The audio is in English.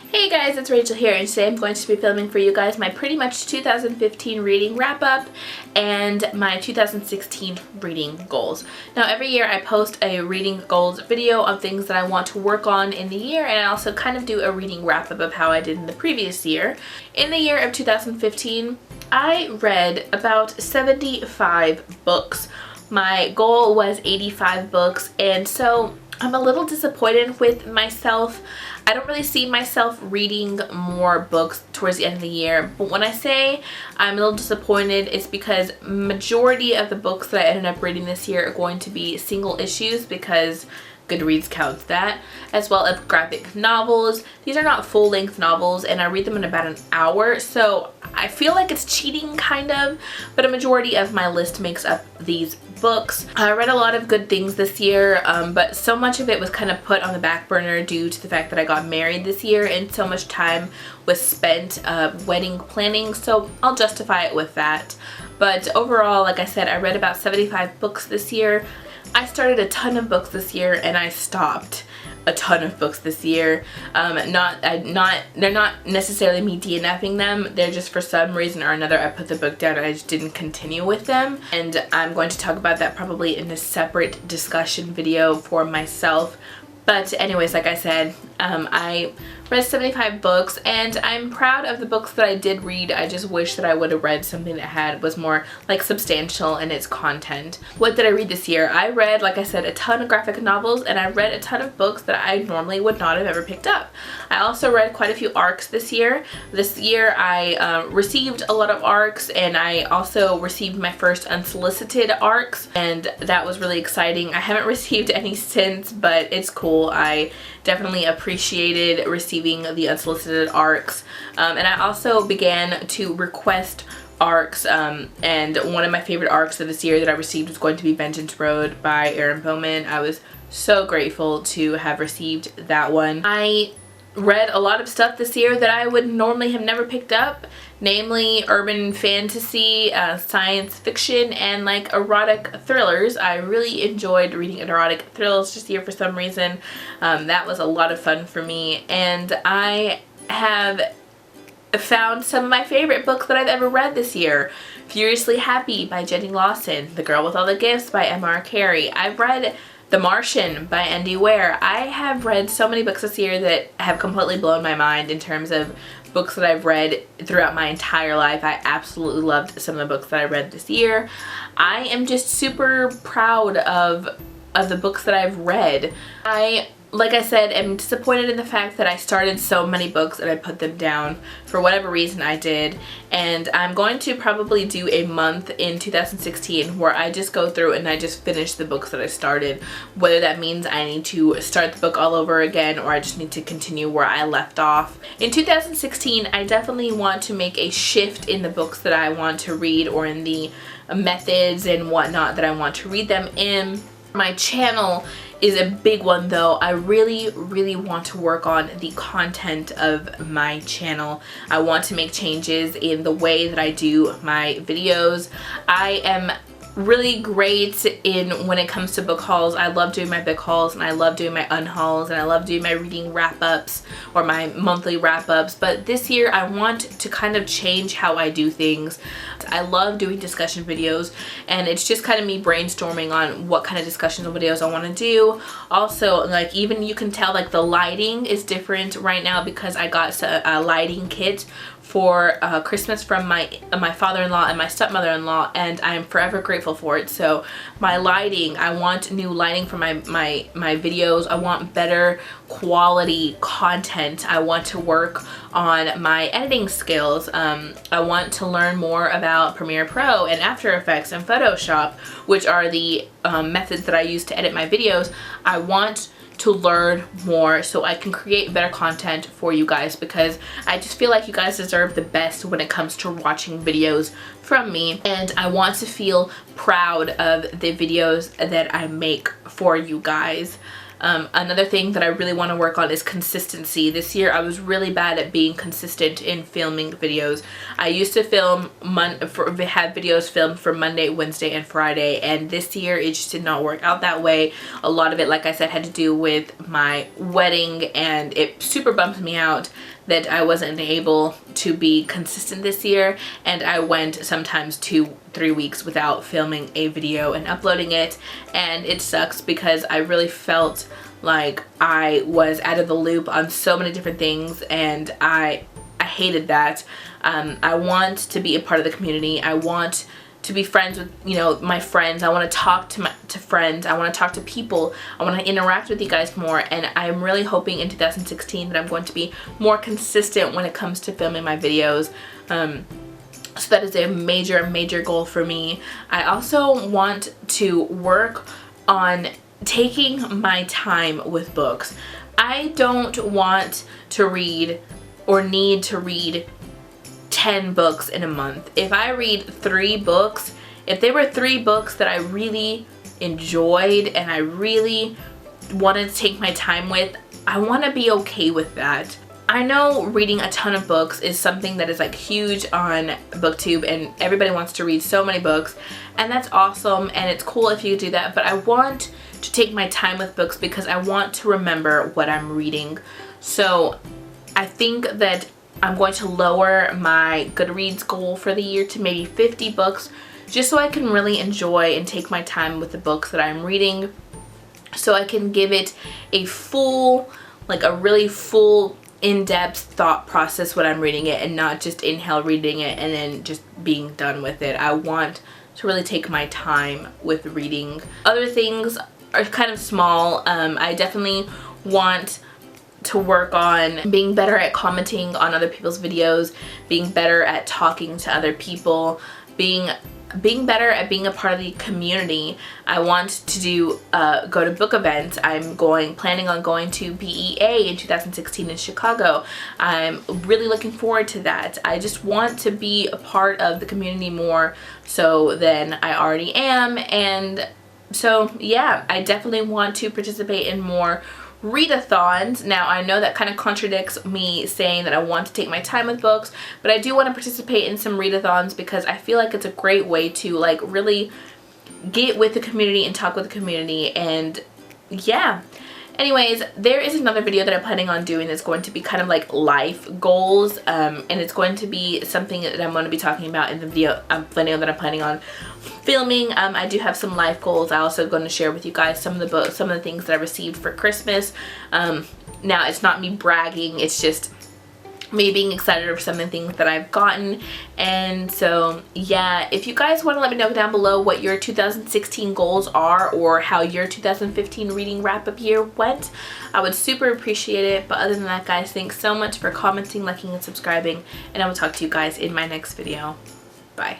Hey guys, it's Rachel here, and today I'm going to be filming for you guys my pretty much 2015 reading wrap-up and my 2016 reading goals. Now every year I post a reading goals video of things that I want to work on in the year, and I also kind of do a reading wrap-up of how I did in the previous year. In the year of 2015, I read about 75 books. My goal was 85 books, and so I'm a little disappointed with myself. I don't really see myself reading more books towards the end of the year, but when I say I'm a little disappointed, it's because majority of the books that I ended up reading this year are going to be single issues because Goodreads counts that, as well as graphic novels. These are not full-length novels, and I read them in about an hour, so I feel like it's cheating kind of, but a majority of my list makes up these books. I read a lot of good things this year, but so much of it was kind of put on the back burner due to the fact that I got married this year and so much time was spent wedding planning, so I'll justify it with that. But overall, like I said, I read about 75 books this year. I started a ton of books this year and I stopped a ton of books this year. They're not necessarily me DNFing them, they're just for some reason or another I put the book down and I just didn't continue with them, and I'm going to talk about that probably in a separate discussion video for myself. But anyways, like I said, I read 75 books and I'm proud of the books that I did read. I just wish that I would have read something that was more like substantial in its content. What did I read this year? I read, like I said, a ton of graphic novels, and I read a ton of books that I normally would not have ever picked up. I also read quite a few ARCs this year. This year I received a lot of ARCs, and I also received my first unsolicited ARCs, and that was really exciting. I haven't received any since, but it's cool. I definitely appreciated receiving the unsolicited ARCs, and I also began to request ARCs, and one of my favorite ARCs of this year that I received was going to be Vengeance Road by Aaron Bowman. I was so grateful to have received that one. I read a lot of stuff this year that I would normally have never picked up, namely urban fantasy, science fiction, and like erotic thrillers. I really enjoyed reading erotic thrillers this year for some reason. That was a lot of fun for me, and I have found some of my favorite books that I've ever read this year. Furiously Happy by Jenny Lawson, The Girl with All the Gifts by M.R. Carey. I've read The Martian by Andy Weir. I have read so many books this year that have completely blown my mind in terms of books that I've read throughout my entire life. I absolutely loved some of the books that I read this year. I am just super proud of the books that I've read. Like I said, I'm disappointed in the fact that I started so many books and I put them down for whatever reason I did, and I'm going to probably do a month in 2016 where I just go through and I just finish the books that I started, whether that means I need to start the book all over again or I just need to continue where I left off. In 2016, I definitely want to make a shift in the books that I want to read, or in the methods and whatnot that I want to read them in. My channel is a big one though. I really want to work on the content of my channel. I want to make changes in the way that I do my videos. I am really great in when it comes to book hauls. I love doing my book hauls, and I love doing my unhauls, and I love doing my reading wrap-ups or my monthly wrap-ups, but this year I want to kind of change how I do things. I love doing discussion videos, and it's just kind of me brainstorming on what kind of discussion videos I want to do. Also, like, even you can tell like the lighting is different right now because I got a lighting kit for Christmas from my father-in-law and my stepmother-in-law, and I am forever grateful for it. So my lighting, I want new lighting for my videos. I want better quality content. I want to work on my editing skills. I want to learn more about Premiere Pro and After Effects and Photoshop, which are the methods that I use to edit my videos. I want to learn more so I can create better content for you guys, because I just feel like you guys deserve the best when it comes to watching videos from me, and I want to feel proud of the videos that I make for you guys. Another thing that I really want to work on is consistency. This year I was really bad at being consistent in filming videos. I used to have videos filmed for Monday, Wednesday, and Friday, and this year it just did not work out that way. A lot of it, like I said, had to do with my wedding, and it super bumps me out that I wasn't able to be consistent this year, and I went sometimes 2-3 weeks without filming a video and uploading it, and it sucks because I really felt like I was out of the loop on so many different things, and I hated that. I want to be a part of the community. I want to be friends with, you know, my friends. I want to talk to friends. I want to talk to people. I want to interact with you guys more, and I'm really hoping in 2016 that I'm going to be more consistent when it comes to filming my videos. So that is a major goal for me. I also want to work on taking my time with books. I don't want to read or need to read 10 books in a month. If I read 3 books, if they were 3 books that I really enjoyed and I really wanted to take my time with, I want to be okay with that. I know reading a ton of books is something that is like huge on BookTube, and everybody wants to read so many books, and that's awesome, and it's cool if you do that, but I want to take my time with books because I want to remember what I'm reading. So I think that I'm going to lower my Goodreads goal for the year to maybe 50 books, just so I can really enjoy and take my time with the books that I'm reading, so I can give it a full, like a really full in-depth thought process when I'm reading it, and not just inhale reading it and then just being done with it. I want to really take my time with reading. Other things are kind of small. I definitely want to work on being better at commenting on other people's videos, being better at talking to other people, being better at being a part of the community. I want to do go to book events. I'm planning on going to BEA in 2016 in Chicago. I'm really looking forward to that. I just want to be a part of the community more so than I already am, and so yeah, I definitely want to participate in more readathons. Now I know that kind of contradicts me saying that I want to take my time with books, but I do want to participate in some readathons because I feel like it's a great way to like really get with the community and talk with the community, and yeah. Anyways, there is another video that I'm planning on doing that's going to be kind of like life goals, and it's going to be something that I'm going to be talking about in the video that I'm planning on filming. I do have some life goals. I'm also going to share with you guys some of the books, some of the things that I received for Christmas. Now it's not me bragging, it's just me being excited for some of the things that I've gotten. And so yeah, if you guys want to let me know down below what your 2016 goals are, or how your 2015 reading wrap-up year went, I would super appreciate it. But other than that, guys, thanks so much for commenting, liking, and subscribing, and I will talk to you guys in my next video. Bye.